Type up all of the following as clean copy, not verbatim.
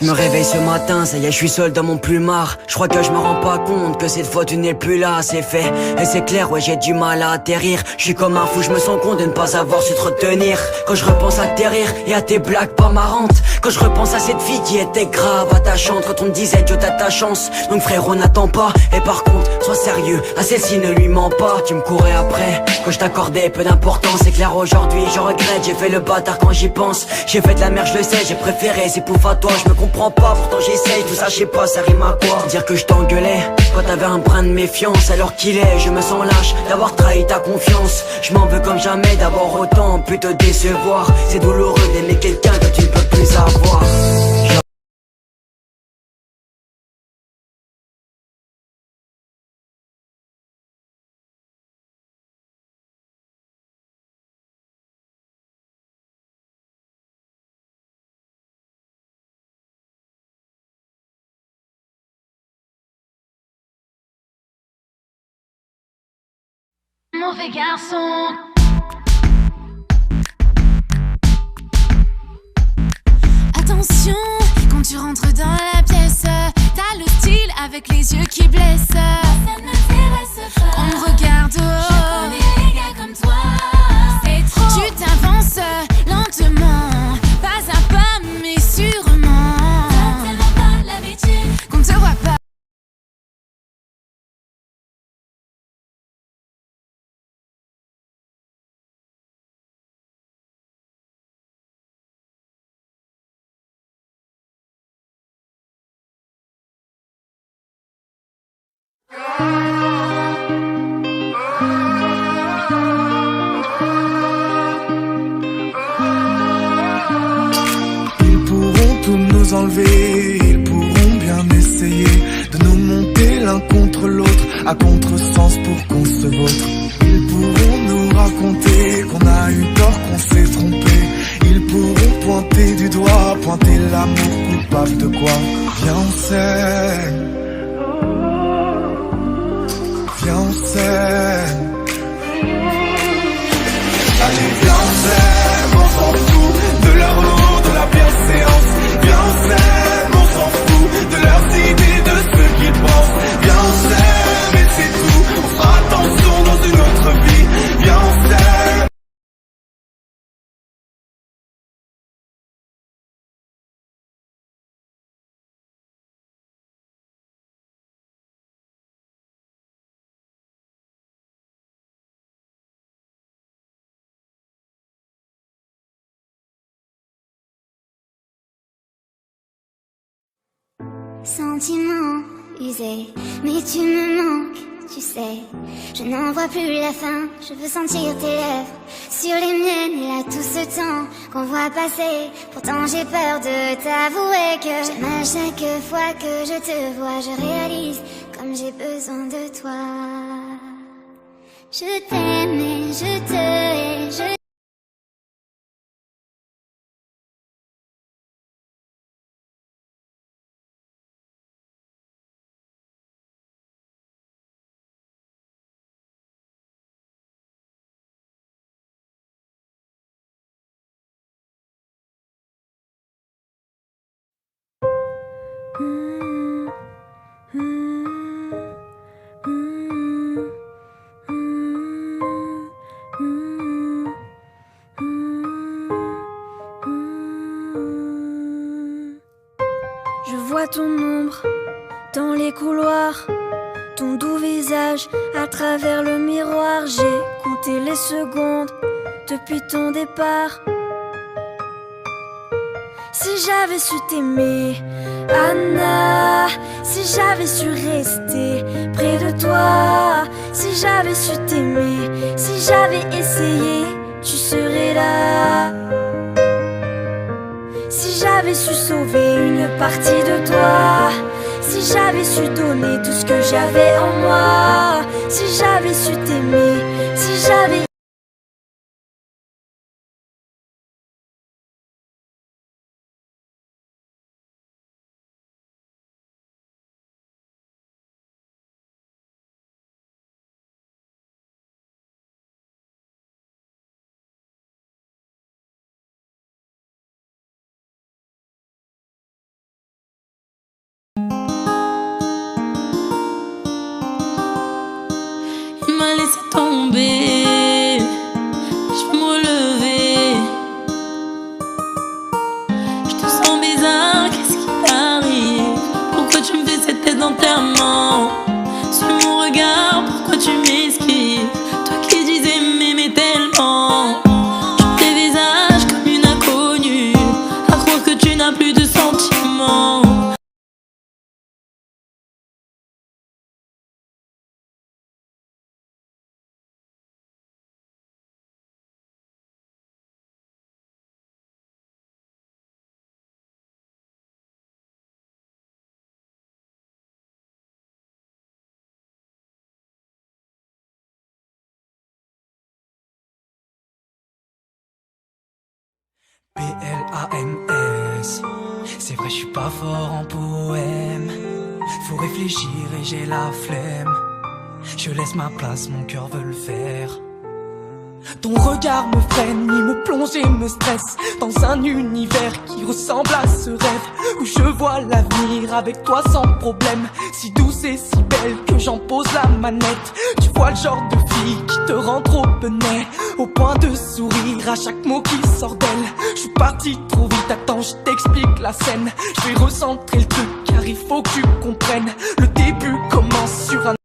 Je me réveille ce matin, ça y est, je suis seul dans mon plumard. Je crois que je me rends pas compte que cette fois tu n'es plus là, c'est fait. Et c'est clair, ouais, j'ai du mal à atterrir. Je suis comme un fou, je me sens con de ne pas avoir su te retenir. Quand je repense à tes rires et à tes blagues pas marrantes, quand je repense à cette fille qui était grave attachante, quand on me disait Dieu t'as ta chance, donc frérot n'attends pas. Et par contre, sois sérieux, à celle-ci ne lui mens pas. Tu me courais après, quand je t'accordais peu d'importance. C'est clair aujourd'hui, je regrette, j'ai fait le bâtard quand j'y pense. J'ai fait de la merde, je le sais, j'ai préféré, c'est pouf à toi. Je me comprends pas, pourtant j'essaye, tout ça je sais pas, ça rime à quoi. Dire que je t'engueulais, quand t'avais un brin de méfiance. Alors qu'il est, je me sens lâche d'avoir trahi ta confiance. Je m'en veux comme jamais d'avoir autant pu te décevoir. C'est douloureux d'aimer quelqu'un que tu ne peux plus avoir. Mauvais garçon. Attention, quand tu rentres dans la pièce, t'as le style avec les yeux qui blessent. Ça ne m'intéresse pas. On me regarde, je connais les gars comme toi. C'est trop. Tu t'avances lentement, pas à pas mais sûrement. T'as tellement pas l'habitude qu'on te voit pas. Ils pourront tout nous enlever, ils pourront bien essayer de nous monter l'un contre l'autre, à contresens pour qu'on se vautre. Ils pourront nous raconter qu'on a eu tort, qu'on s'est trompé. Ils pourront pointer du doigt, pointer l'amour coupable de quoi. Viens on s'aime, viens on s'aime. Allez viens on s'aime, on s'en fout de leur lot, de la bienséance. Viens on s'aime, on s'en fout de leurs idées, de ce qu'ils pensent. Viens on s'aime et c'est tout, on fera attention dans une autre vie. Viens on s'aime. Sentiment usé, mais tu me manques, tu sais. Je n'en vois plus la fin, je veux sentir tes lèvres sur les miennes. Et là tout ce temps qu'on voit passer, pourtant j'ai peur de t'avouer que j'aime à chaque fois que je te vois. Je réalise comme j'ai besoin de toi. Je t'aime et je te hais, je Je vois ton ombre dans les couloirs, ton doux visage à travers le miroir. J'ai compté les secondes depuis ton départ. Si j'avais su t'aimer, Anna, si j'avais su rester près de toi, si j'avais su t'aimer, si j'avais essayé, tu serais là. Si j'avais su sauver une partie de toi, si j'avais su donner tout ce que j'avais en moi, si j'avais su t'aimer, si j'avais PLAMS. C'est vrai, je suis pas fort en poème. Faut réfléchir et j'ai la flemme. Je laisse ma place, mon cœur veut le faire. Ton regard me freine, il me plonge et me stresse dans un univers qui ressemble à ce rêve où je vois l'avenir avec toi sans problème. Si douce et si belle que j'en pose la manette. Tu vois le genre de fille qui te rend trop benet, au point de sourire à chaque mot qui sort d'elle. Je suis parti trop vite, attends je t'explique la scène. Je vais recentrer le truc car il faut que tu comprennes. Le début commence sur un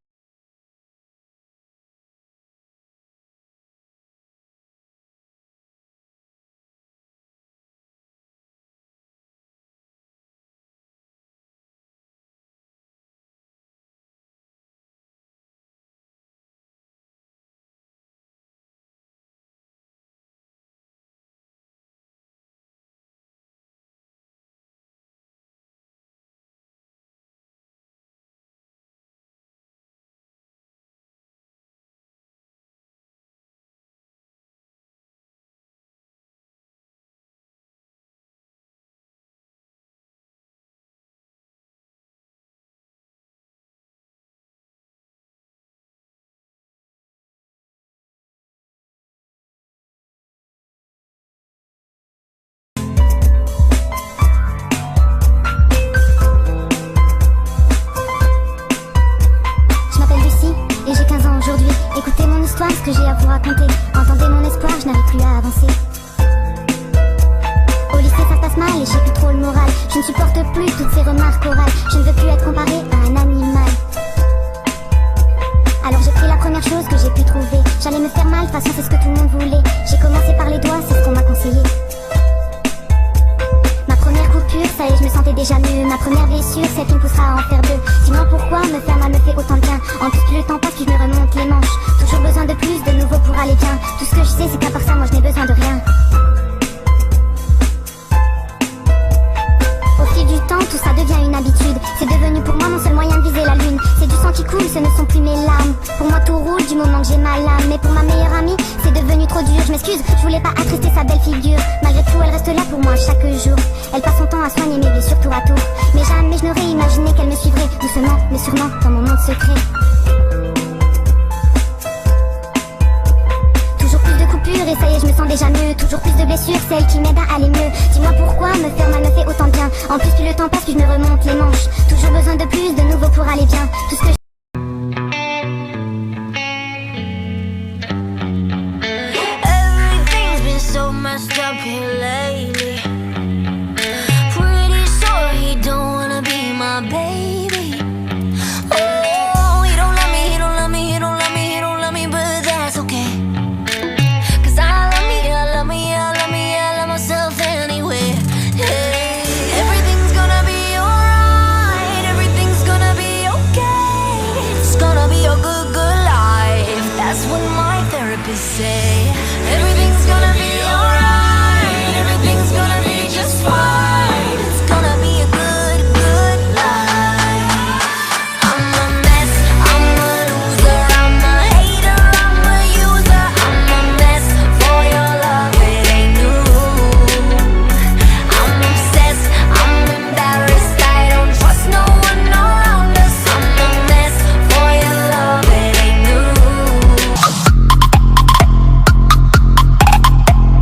Écoutez mon histoire, ce que j'ai à vous raconter. Entendez mon espoir, je n'arrive plus à avancer. Au lycée ça se passe mal et j'ai plus trop le moral. Je ne supporte plus toutes ces remarques orales. Je ne veux plus être comparé à un animal. Alors j'ai pris la première chose que j'ai pu trouver. J'allais me faire mal, de toute façon c'est ce que tout le monde voulait. J'ai commencé par les doigts, c'est ce qu'on m'a conseillé. Ma première coupure, ça y est, je me sentais déjà mieux. Ma première blessure, celle qui me poussera à en faire deux. Dis-moi pourquoi me faire mal me fait autant de bien. En plus plus le temps passe, plus je me remonte les manches. Toujours besoin de plus, de nouveau pour aller bien. Tout ce que je sais c'est qu'à part ça, moi je n'ai besoin de rien. Au fil du temps, tout ça devient une habitude. C'est devenu pour moi mon seul moyen de viser la lune. C'est du sang qui coule, ce ne sont plus mes larmes. Pour moi tout roule du moment que j'ai ma lame. Mais pour ma meilleure amie, c'est devenu trop dur. Je m'excuse, je voulais pas attrister sa belle figure. Malgré tout, elle reste là pour moi chaque jour. Elle passe son temps à soigner mes blessures tour à tour. Mais jamais je n'aurais imaginé qu'elle me suivrait. Doucement, mais sûrement, dans mon monde secret. Toujours plus de coupures et ça y est, je me sens déjà mieux. Toujours plus de blessures, celle qui m'aide à aller mieux. Dis-moi pourquoi me faire mal me fait autant de bien. En plus plus le temps passe, plus je me remonte les manches. Toujours besoin de plus, de nouveau pour aller bien. Tout ce que Everything's been so messed up here lately. Pretty sure he don't wanna be my baby. Oh, he don't love me, he don't love me, he don't love me, he don't love me, but that's okay. Cause I love me, I love me, I love me, I love myself anyway. Hey, everything's gonna be alright, everything's gonna be okay. It's gonna be a good, good life. That's what my therapist say. Everything's gonna be alright.